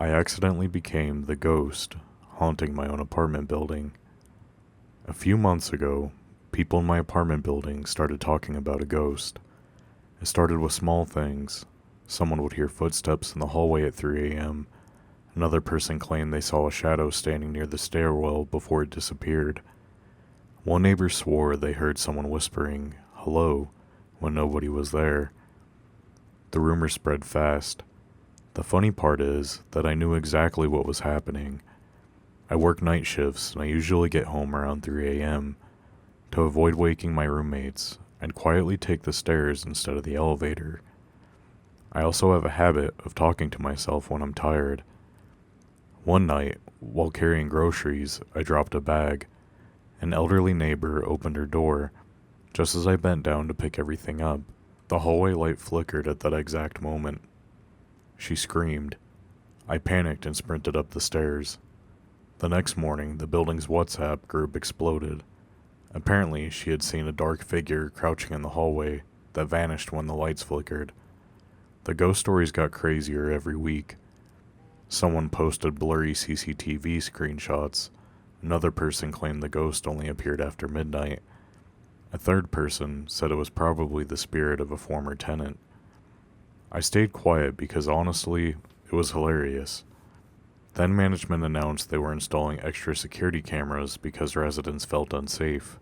I accidentally became the ghost haunting my own apartment building. A few months ago, people in my apartment building started talking about a ghost. It started with small things. Someone would hear footsteps in the hallway at 3 a.m. Another person claimed they saw a shadow standing near the stairwell before it disappeared. One neighbor swore they heard someone whispering, "Hello," when nobody was there. The rumor spread fast. The funny part is that I knew exactly what was happening. I work night shifts and I usually get home around 3 a.m. To avoid waking my roommates, I'd quietly take the stairs instead of the elevator. I also have a habit of talking to myself when I'm tired. One night, while carrying groceries, I dropped a bag. An elderly neighbor opened her door. Just as I bent down to pick everything up, the hallway light flickered at that exact moment. She screamed. I panicked and sprinted up the stairs. The next morning, the building's WhatsApp group exploded. Apparently, she had seen a dark figure crouching in the hallway that vanished when the lights flickered. The ghost stories got crazier every week. Someone posted blurry CCTV screenshots. Another person claimed the ghost only appeared after midnight. A third person said it was probably the spirit of a former tenant. I stayed quiet because honestly, it was hilarious. Then management announced they were installing extra security cameras because residents felt unsafe.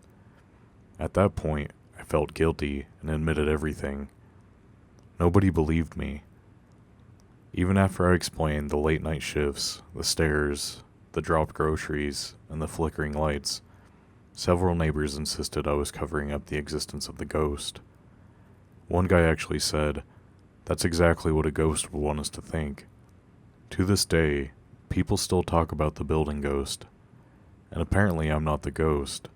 At that point, I felt guilty and admitted everything. Nobody believed me. Even after I explained the late night shifts, the stairs, the dropped groceries, and the flickering lights, several neighbors insisted I was covering up the existence of the ghost. One guy actually said, "That's exactly what a ghost would want us to think." To this day, people still talk about the building ghost, and apparently I'm not the ghost.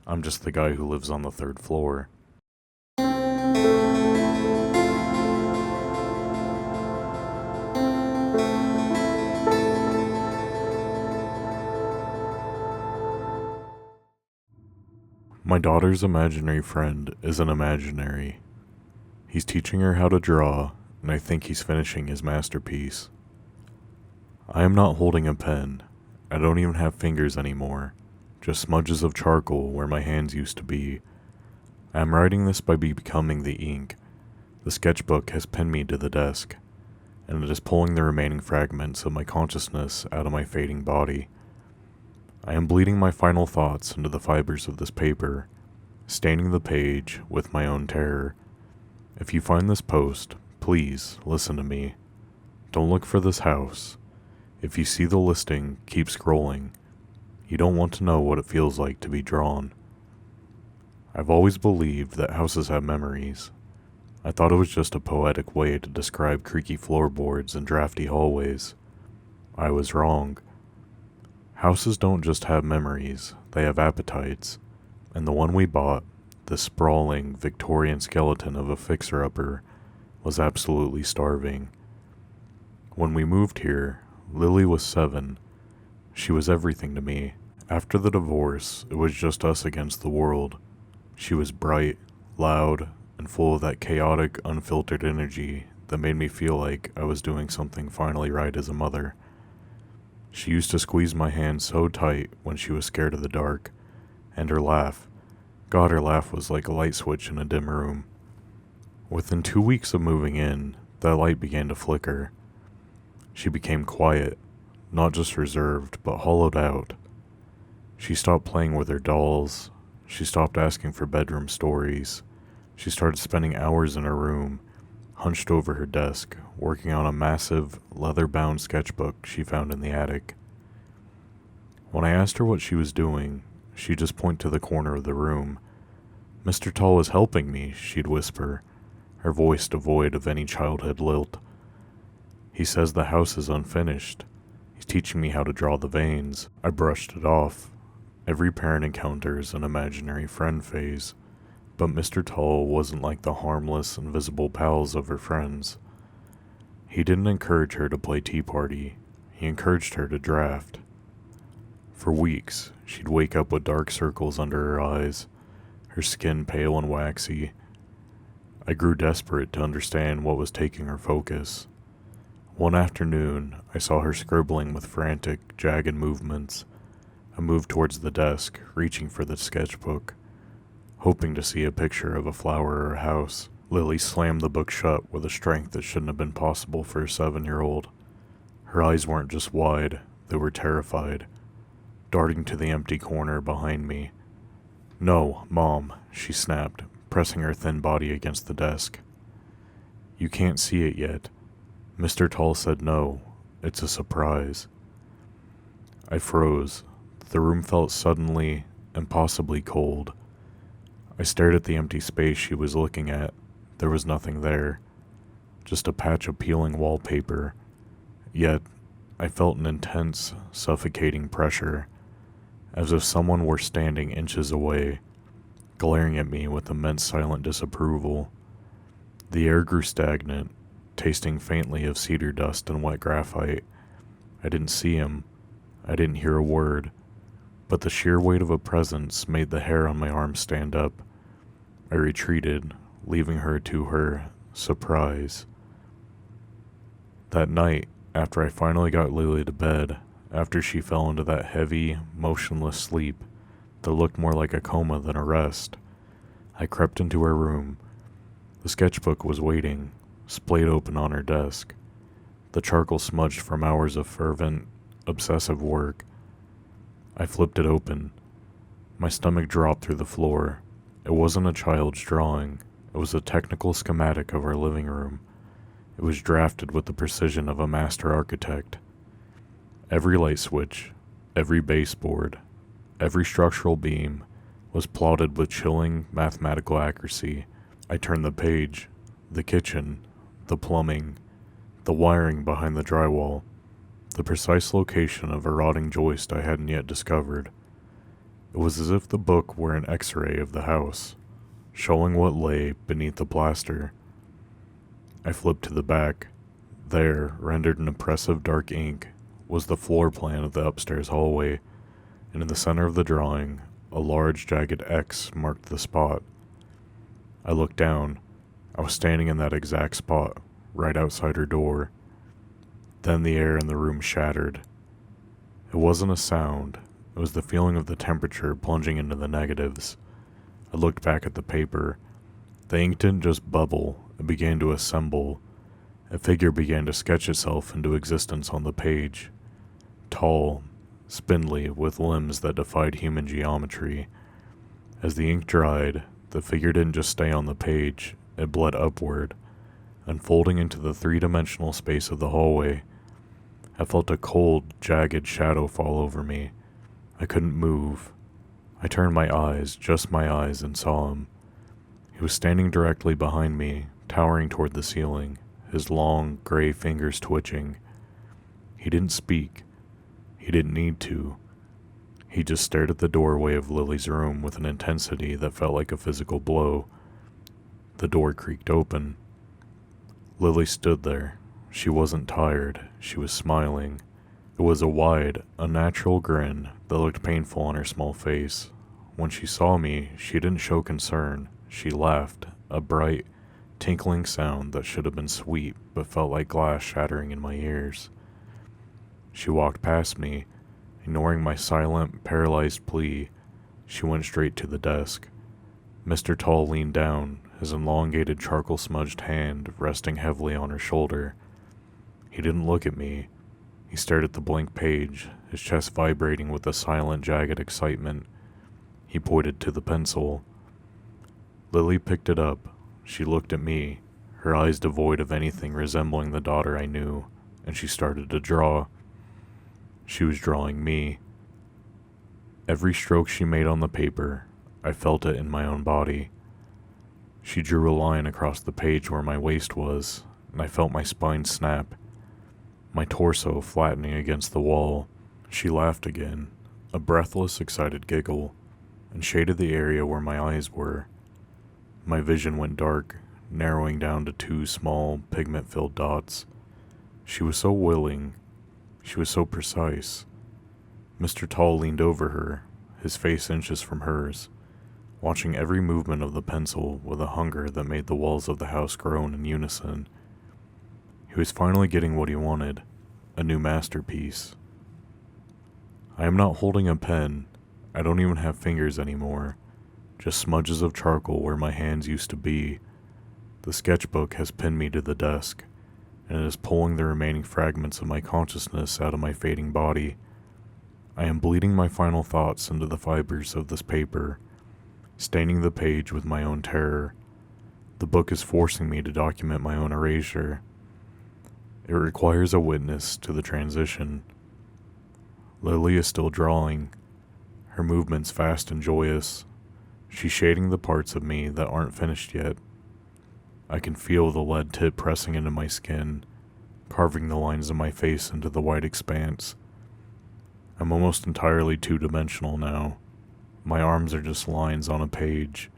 I'm just the guy who lives on the third floor. My daughter's imaginary friend isn't imaginary. He's teaching her how to draw, and I think he's finishing his masterpiece. I am not holding a pen. I don't even have fingers anymore, just smudges of charcoal where my hands used to be. I am writing this by becoming the ink. The sketchbook has pinned me to the desk, and it is pulling the remaining fragments of my consciousness out of my fading body. I am bleeding my final thoughts into the fibers of this paper, staining the page with my own terror. If you find this post, please listen to me. Don't look for this house. If you see the listing, keep scrolling. You don't want to know what it feels like to be drawn. I've always believed that houses have memories. I thought it was just a poetic way to describe creaky floorboards and drafty hallways. I was wrong. Houses don't just have memories, they have appetites, and the one we bought, the sprawling Victorian skeleton of a fixer-upper, was absolutely starving. When we moved here, Lily was 7. She was everything to me. After the divorce, it was just us against the world. She was bright, loud, and full of that chaotic, unfiltered energy that made me feel like I was doing something finally right as a mother. She used to squeeze my hand so tight when she was scared of the dark, and her laugh, God, her laugh was like a light switch in a dim room. Within 2 weeks of moving in, that light began to flicker. She became quiet, not just reserved, but hollowed out. She stopped playing with her dolls. She stopped asking for bedroom stories. She started spending hours in her room, hunched over her desk, working on a massive, leather-bound sketchbook she found in the attic. When I asked her what she was doing, she'd just point to the corner of the room. "Mr. Tall is helping me," she'd whisper, her voice devoid of any childhood lilt. "He says the house is unfinished. He's teaching me how to draw the veins." I brushed it off. Every parent encounters an imaginary friend phase, but Mr. Tall wasn't like the harmless, invisible pals of her friends. He didn't encourage her to play Tea Party. He encouraged her to draft. For weeks, she'd wake up with dark circles under her eyes, her skin pale and waxy. I grew desperate to understand what was taking her focus. One afternoon, I saw her scribbling with frantic, jagged movements. I moved towards the desk, reaching for the sketchbook, hoping to see a picture of a flower or a house. Lily slammed the book shut with a strength that shouldn't have been possible for a 7-year-old. Her eyes weren't just wide, they were terrified, darting to the empty corner behind me. "No, Mom," she snapped, pressing her thin body against the desk. "You can't see it yet." Mr. Tall said no. It's a surprise. I froze. The room felt suddenly, impossibly cold. I stared at the empty space she was looking at. There was nothing there. Just a patch of peeling wallpaper. Yet, I felt an intense, suffocating pressure, as if someone were standing inches away, glaring at me with immense silent disapproval. The air grew stagnant, tasting faintly of cedar dust and wet graphite. I didn't see him. I didn't hear a word, but the sheer weight of a presence made the hair on my arm stand up. I retreated, leaving her to her surprise. That night, after I finally got Lily to bed, after she fell into that heavy, motionless sleep that looked more like a coma than a rest, I crept into her room. The sketchbook was waiting, splayed open on her desk, the charcoal smudged from hours of fervent, obsessive work. I flipped it open. My stomach dropped through the floor. It wasn't a child's drawing. It was a technical schematic of our living room. It was drafted with the precision of a master architect. Every light switch, every baseboard, every structural beam was plotted with chilling mathematical accuracy. I turned the page. The kitchen, the plumbing, the wiring behind the drywall, the precise location of a rotting joist I hadn't yet discovered. It was as if the book were an X-ray of the house, showing what lay beneath the plaster. I flipped to the back. There, rendered in oppressive dark ink, was the floor plan of the upstairs hallway, and in the center of the drawing, a large jagged X marked the spot. I looked down. I was standing in that exact spot, right outside her door. Then the air in the room shattered. It wasn't a sound. It was the feeling of the temperature plunging into the negatives. I looked back at the paper. The ink didn't just bubble, it began to assemble. A figure began to sketch itself into existence on the page. Tall, spindly, with limbs that defied human geometry. As the ink dried, the figure didn't just stay on the page, it bled upward, unfolding into the three-dimensional space of the hallway. I felt a cold, jagged shadow fall over me. I couldn't move. I turned my eyes, just my eyes, and saw him. He was standing directly behind me, towering toward the ceiling, his long, gray fingers twitching. He didn't speak. He didn't need to. He just stared at the doorway of Lily's room with an intensity that felt like a physical blow. The door creaked open. Lily stood there. She wasn't tired. She was smiling. It was a wide, unnatural grin that looked painful on her small face. When she saw me, she didn't show concern. She laughed, a bright, tinkling sound that should have been sweet but felt like glass shattering in my ears. She walked past me. Ignoring my silent, paralyzed plea, she went straight to the desk. Mr. Tall leaned down, his elongated charcoal-smudged hand resting heavily on her shoulder. He didn't look at me. He stared at the blank page, his chest vibrating with a silent, jagged excitement. He pointed to the pencil. Lily picked it up. She looked at me, her eyes devoid of anything resembling the daughter I knew, and she started to draw. She was drawing me. Every stroke she made on the paper, I felt it in my own body. She drew a line across the page where my waist was, and I felt my spine snap, my torso flattening against the wall. She laughed again, a breathless, excited giggle, and shaded the area where my eyes were. My vision went dark, narrowing down to 2 small, pigment-filled dots. She was so willing. She was so precise. Mr. Tall leaned over her, his face inches from hers, watching every movement of the pencil with a hunger that made the walls of the house groan in unison. He was finally getting what he wanted, a new masterpiece. I am not holding a pen. I don't even have fingers anymore, just smudges of charcoal where my hands used to be. The sketchbook has pinned me to the desk, and it is pulling the remaining fragments of my consciousness out of my fading body. I am bleeding my final thoughts into the fibers of this paper, staining the page with my own terror. The book is forcing me to document my own erasure. It requires a witness to the transition. Lily is still drawing, her movements fast and joyous. She's shading the parts of me that aren't finished yet. I can feel the lead tip pressing into my skin, carving the lines of my face into the white expanse. I'm almost entirely two-dimensional now. My arms are just lines on a page.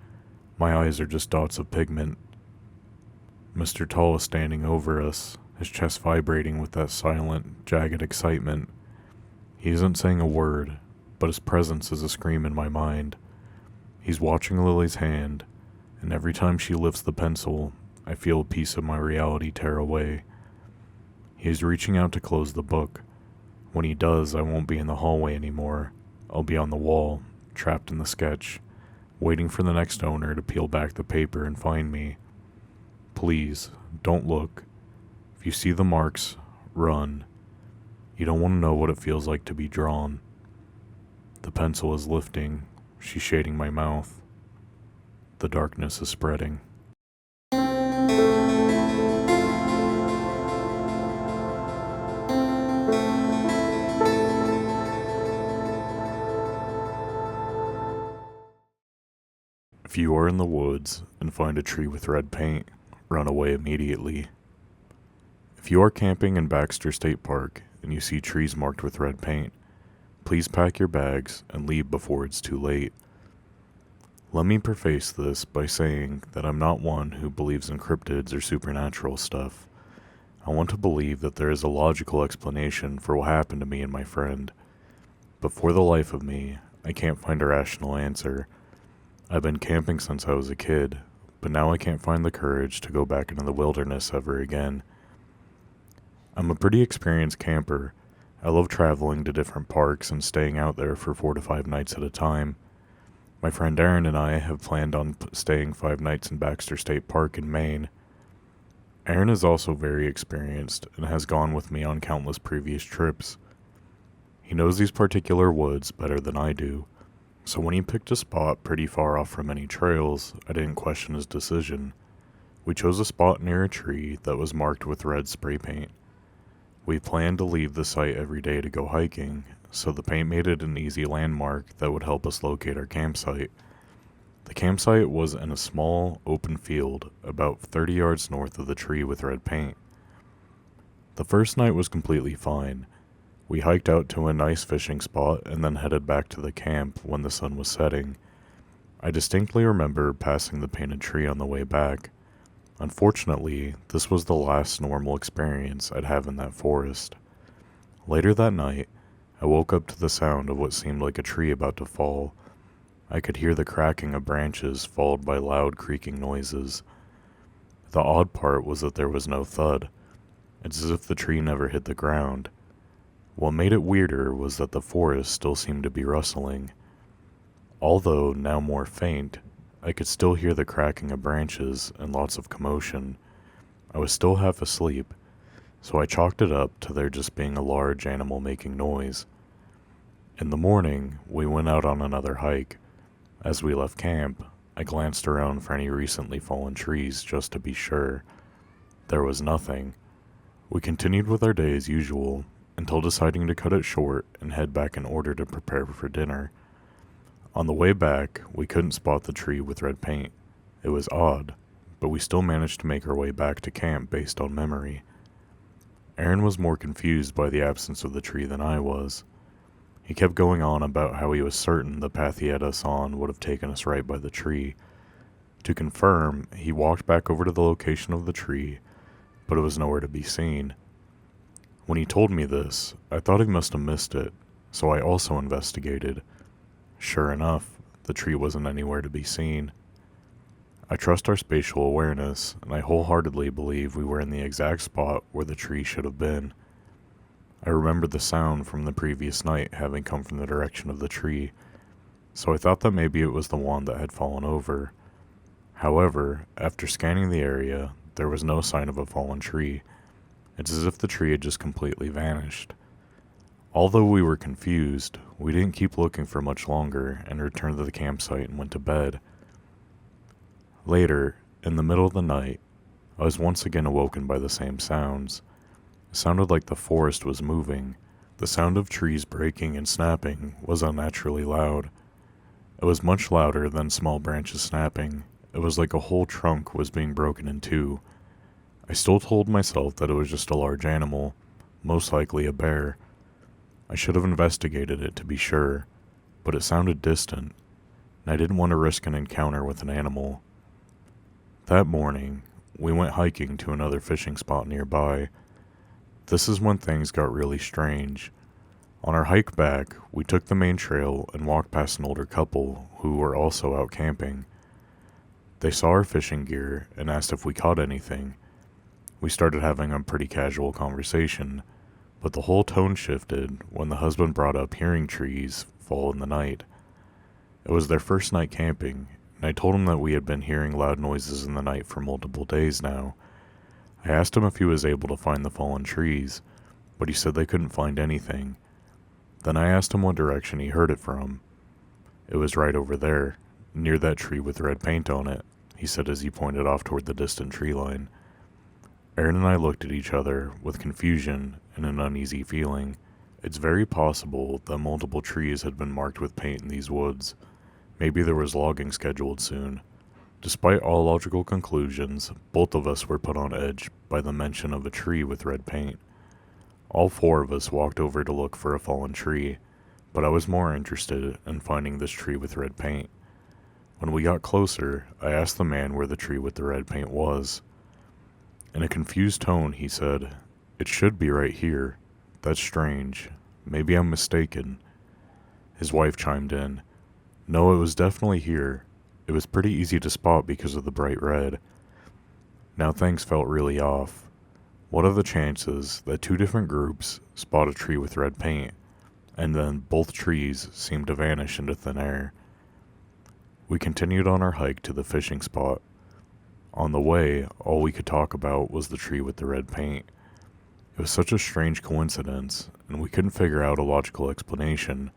My eyes are just dots of pigment. Mr. Tall is standing over us, his chest vibrating with that silent, jagged excitement. He isn't saying a word, but his presence is a scream in my mind. He's watching Lily's hand, and every time she lifts the pencil, I feel a piece of my reality tear away. He is reaching out to close the book. When he does, I won't be in the hallway anymore. I'll be on the wall, trapped in the sketch, waiting for the next owner to peel back the paper and find me. Please, don't look. If you see the marks, run. You don't want to know what it feels like to be drawn. The pencil is lifting. She's shading my mouth. The darkness is spreading. If you are in the woods and find a tree with red paint, run away immediately. If you are camping in Baxter State Park and you see trees marked with red paint, please pack your bags and leave before it's too late. Let me preface this by saying that I'm not one who believes in cryptids or supernatural stuff. I want to believe that there is a logical explanation for what happened to me and my friend. But for the life of me, I can't find a rational answer. I've been camping since I was a kid, but now I can't find the courage to go back into the wilderness ever again. I'm a pretty experienced camper. I love traveling to different parks and staying out there for 4 to 5 nights at a time. My friend Aaron and I have planned on staying 5 nights in Baxter State Park in Maine. Aaron is also very experienced and has gone with me on countless previous trips. He knows these particular woods better than I do, so when he picked a spot pretty far off from any trails, I didn't question his decision. We chose a spot near a tree that was marked with red spray paint. We planned to leave the site every day to go hiking, so the paint made it an easy landmark that would help us locate our campsite. The campsite was in a small, open field about 30 yards north of the tree with red paint. The first night was completely fine. We hiked out to a nice fishing spot and then headed back to the camp when the sun was setting. I distinctly remember passing the painted tree on the way back. Unfortunately, this was the last normal experience I'd have in that forest. Later that night, I woke up to the sound of what seemed like a tree about to fall. I could hear the cracking of branches followed by loud creaking noises. The odd part was that there was no thud. It's as if the tree never hit the ground. What made it weirder was that the forest still seemed to be rustling. Although now more faint, I could still hear the cracking of branches and lots of commotion. I was still half asleep, so I chalked it up to there just being a large animal making noise. In the morning, we went out on another hike. As we left camp, I glanced around for any recently fallen trees just to be sure. There was nothing. We continued with our day as usual, until deciding to cut it short and head back in order to prepare for dinner. On the way back, we couldn't spot the tree with red paint. It was odd, but we still managed to make our way back to camp based on memory. Aaron was more confused by the absence of the tree than I was. He kept going on about how he was certain the path he had us on would have taken us right by the tree. To confirm, he walked back over to the location of the tree, but it was nowhere to be seen. When he told me this, I thought he must have missed it, so I also investigated. Sure enough, the tree wasn't anywhere to be seen. I trust our spatial awareness, and I wholeheartedly believe we were in the exact spot where the tree should have been. I remembered the sound from the previous night having come from the direction of the tree, so I thought that maybe it was the one that had fallen over. However, after scanning the area, there was no sign of a fallen tree. It's as if the tree had just completely vanished. Although we were confused, we didn't keep looking for much longer and returned to the campsite and went to bed. Later, in the middle of the night, I was once again awoken by the same sounds. It sounded like the forest was moving. The sound of trees breaking and snapping was unnaturally loud. It was much louder than small branches snapping. It was like a whole trunk was being broken in two. I still told myself that it was just a large animal, most likely a bear. I should have investigated it to be sure, but it sounded distant, and I didn't want to risk an encounter with an animal. That morning, we went hiking to another fishing spot nearby. This is when things got really strange. On our hike back, we took the main trail and walked past an older couple who were also out camping. They saw our fishing gear and asked if we caught anything. We started having a pretty casual conversation, but the whole tone shifted when the husband brought up hearing trees fall in the night. It was their first night camping, and I told him that we had been hearing loud noises in the night for multiple days now. I asked him if he was able to find the fallen trees, but he said they couldn't find anything. Then I asked him what direction he heard it from. It was right over there, near that tree with red paint on it, he said as he pointed off toward the distant tree line. Aaron and I looked at each other with confusion and an uneasy feeling. It's very possible that multiple trees had been marked with paint in these woods. Maybe there was logging scheduled soon. Despite all logical conclusions, both of us were put on edge by the mention of a tree with red paint. All four of us walked over to look for a fallen tree, but I was more interested in finding this tree with red paint. When we got closer, I asked the man where the tree with the red paint was. In a confused tone, he said, "It should be right here. That's strange. Maybe I'm mistaken." His wife chimed in, "No, it was definitely here. It was pretty easy to spot because of the bright red." Now things felt really off. What are the chances that two different groups spot a tree with red paint, and then both trees seem to vanish into thin air? We continued on our hike to the fishing spot. On the way, all we could talk about was the tree with the red paint. It was such a strange coincidence, and we couldn't figure out a logical explanation.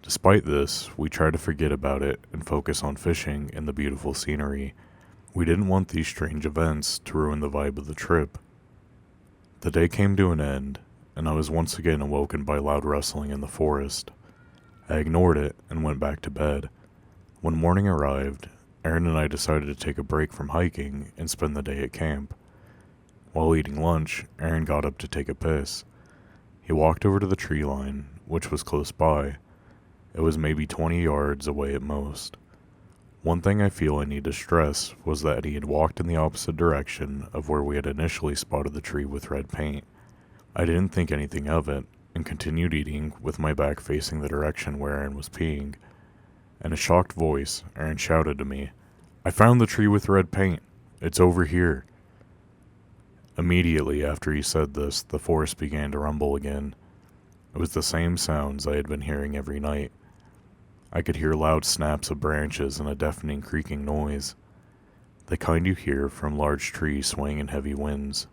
Despite this, we tried to forget about it and focus on fishing and the beautiful scenery. We didn't want these strange events to ruin the vibe of the trip. The day came to an end, and I was once again awoken by loud rustling in the forest. I ignored it and went back to bed. When morning arrived, Aaron and I decided to take a break from hiking and spend the day at camp. While eating lunch, Aaron got up to take a piss. He walked over to the tree line, which was close by. It was maybe 20 yards away at most. One thing I feel I need to stress was that he had walked in the opposite direction of where we had initially spotted the tree with red paint. I didn't think anything of it, and continued eating with my back facing the direction where Aaron was peeing. In a shocked voice, Aaron shouted to me, "I found the tree with red paint. It's over here." Immediately after he said this, the forest began to rumble again. It was the same sounds I had been hearing every night. I could hear loud snaps of branches and a deafening creaking noise, the kind you hear from large trees swaying in heavy winds.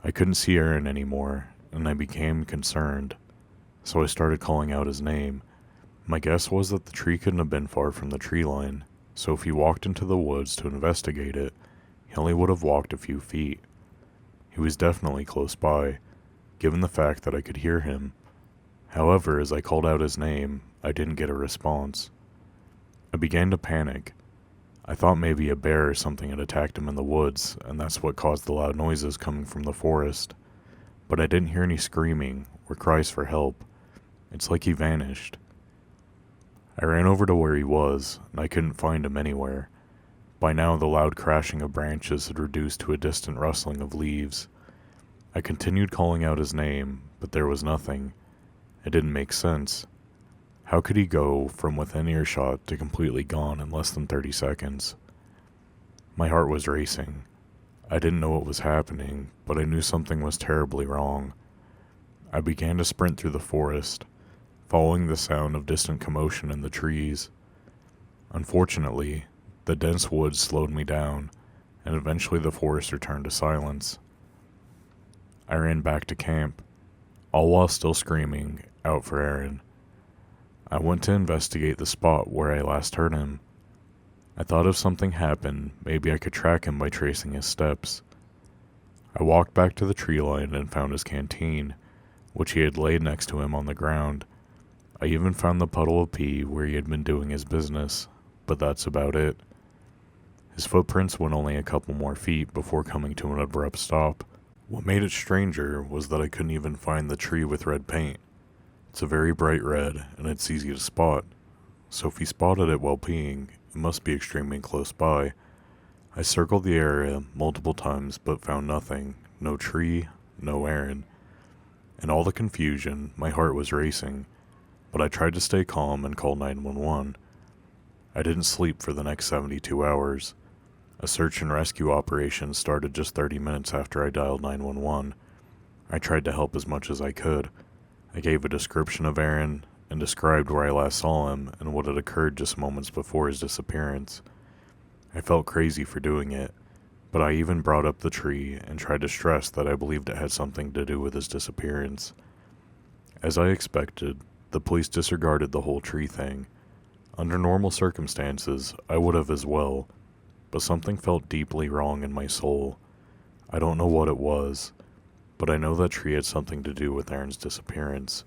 I couldn't see Aaron anymore, and I became concerned, so I started calling out his name. My guess was that the tree couldn't have been far from the tree line, so if he walked into the woods to investigate it, he only would have walked a few feet. He was definitely close by, given the fact that I could hear him. However, as I called out his name, I didn't get a response. I began to panic. I thought maybe a bear or something had attacked him in the woods, and that's what caused the loud noises coming from the forest. But I didn't hear any screaming or cries for help. It's like he vanished. I ran over to where he was, and I couldn't find him anywhere. By now, the loud crashing of branches had reduced to a distant rustling of leaves. I continued calling out his name, but there was nothing. It didn't make sense. How could he go from within earshot to completely gone in less than 30 seconds? My heart was racing. I didn't know what was happening, but I knew something was terribly wrong. I began to sprint through the forest, following the sound of distant commotion in the trees. Unfortunately, the dense woods slowed me down, and eventually the forest returned to silence. I ran back to camp, all while still screaming out for Aaron. I went to investigate the spot where I last heard him. I thought if something happened, maybe I could track him by tracing his steps. I walked back to the tree line and found his canteen, which he had laid next to him on the ground. I even found the puddle of pee where he had been doing his business, but that's about it. His footprints went only a couple more feet before coming to an abrupt stop. What made it stranger was that I couldn't even find the tree with red paint. It's a very bright red, and it's easy to spot, so if he spotted it while peeing, it must be extremely close by. I circled the area multiple times but found nothing. No tree, no Aaron. In all the confusion, my heart was racing, but I tried to stay calm and call 911. I didn't sleep for the next 72 hours. A search and rescue operation started just 30 minutes after I dialed 911. I tried to help as much as I could. I gave a description of Aaron and described where I last saw him and what had occurred just moments before his disappearance. I felt crazy for doing it, but I even brought up the tree and tried to stress that I believed it had something to do with his disappearance. As I expected, the police disregarded the whole tree thing. Under normal circumstances, I would have as well, but something felt deeply wrong in my soul. I don't know what it was, but I know that tree had something to do with Aaron's disappearance.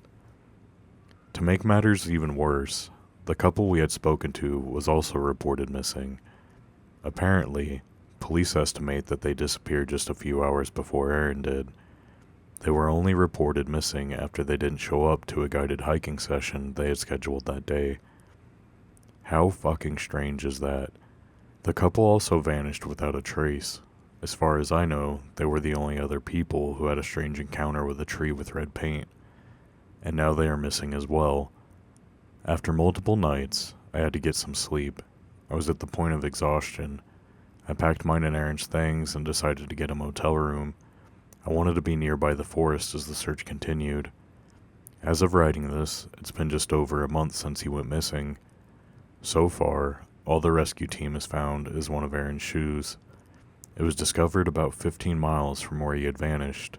To make matters even worse, the couple we had spoken to was also reported missing. Apparently, police estimate that they disappeared just a few hours before Aaron did. They were only reported missing after they didn't show up to a guided hiking session they had scheduled that day. How fucking strange is that? The couple also vanished without a trace. As far as I know, they were the only other people who had a strange encounter with a tree with red paint. And now they are missing as well. After multiple nights, I had to get some sleep. I was at the point of exhaustion. I packed mine and Aaron's things and decided to get a motel room. I wanted to be nearby the forest as the search continued. As of writing this, it's been just over a month since he went missing. So far, all the rescue team has found is one of Aaron's shoes. It was discovered about 15 miles from where he had vanished.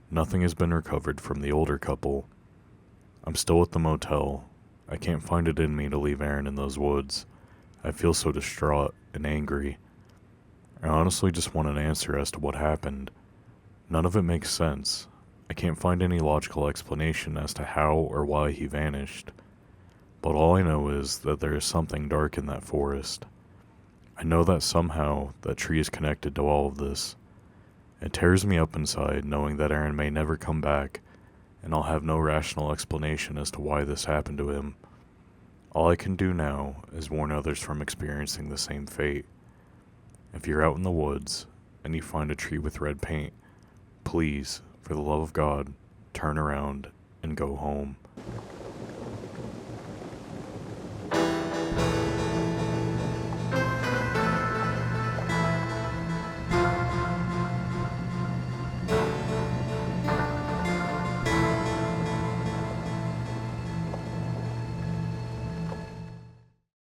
Nothing has been recovered from the older couple. I'm still at the motel. I can't find it in me to leave Aaron in those woods. I feel so distraught and angry. I honestly just want an answer as to what happened. None of it makes sense. I can't find any logical explanation as to how or why he vanished. But all I know is that there is something dark in that forest. I know that somehow that tree is connected to all of this. It tears me up inside knowing that Aaron may never come back, and I'll have no rational explanation as to why this happened to him. All I can do now is warn others from experiencing the same fate. If you're out in the woods and you find a tree with red paint, please, for the love of God, turn around and go home.